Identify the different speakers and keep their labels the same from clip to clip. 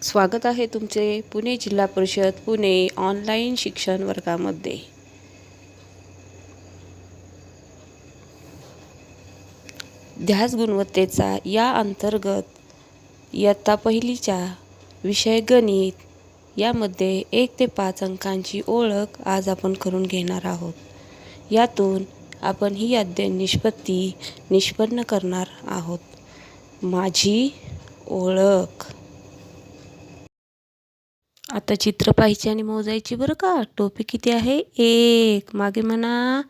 Speaker 1: स्वागत आहे तुमचे पुणे जिल्हा परिषद पुणे ऑनलाईन शिक्षण वर्गामध्ये। ध्यास गुणवत्तेचा या अंतर्गत इयत्ता पहिलीच्या विषय गणित यामध्ये 1 ते 5 अंकांची ओळख आज आपण करून घेणार आहोत। यातून आपण ही अध्ययन निष्पत्ती निष्पन्न करणार आहोत। माझी ओळख। आता चित्र पाहायचे आणि मोजायची बरं का। टोपी किती आहे? 1। मागे म्हणा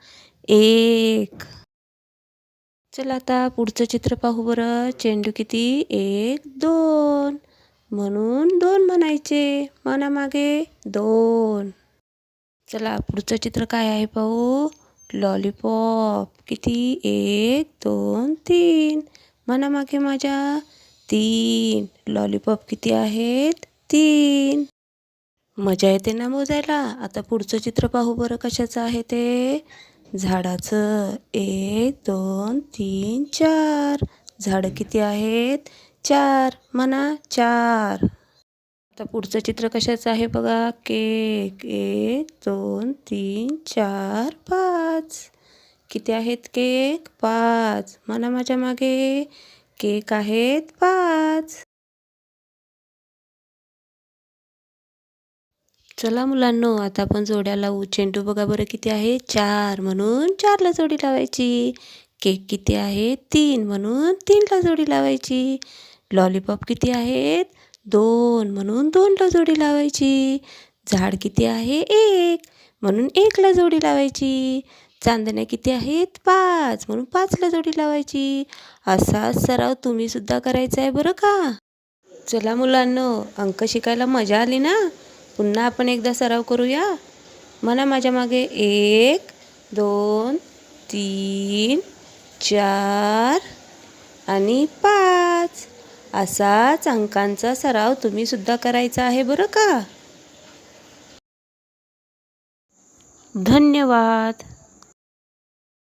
Speaker 1: 1। चला आता पुढचं चित्र पाहू बरं। चेंडू किती? 1 2 म्हणून 2 म्हणायचे। म्हणा मागे 2। चला पुढचं चित्र काय आहे पाहू। लॉलीपॉप किती? 1 2 3 म्हणा मागे माझ्या 3। लॉलीपॉप किती आहेत? 3। मजा येते ना मोजायला। आता पुढचं चित्र पाहू बरं कशाचं आहे ते। झाडाचं 1 2 3 4 झाडं किती आहेत? 4 म्हणा 4। आता पुढचं चित्र कशाचं आहे बघा। केक 1 2 3 4 5 किती आहेत केक? 5 म्हणा माझ्या मागे केक आहेत 5। चला मुलांनो आता आपण जोड्या लावू। चेंडू बघा बरं किती आहे? 4 म्हणून 4ला जोडी लावायची। केक किती आहे? 3 म्हणून 3ला जोडी लावायची। लॉलीपॉप किती आहेत? 2 म्हणून 2ला जोडी लावायची। झाड किती आहे? 1 म्हणून 1ला जोडी लावायची। चांदण्या किती आहेत? 5 म्हणून 5ला जोडी लावायची। असा सराव तुम्ही सुद्धा करायचा आहे बरं का। चला मुलांनो अंक शिकायला मजा आली ना। पुन्हा आपण एकदा सराव करूया। म्हणा माझ्या मागे 1 2 3 4 आणि 5 असाच अंकांचा सराव तुम्ही सुद्धा करायचा आहे बरं का। धन्यवाद।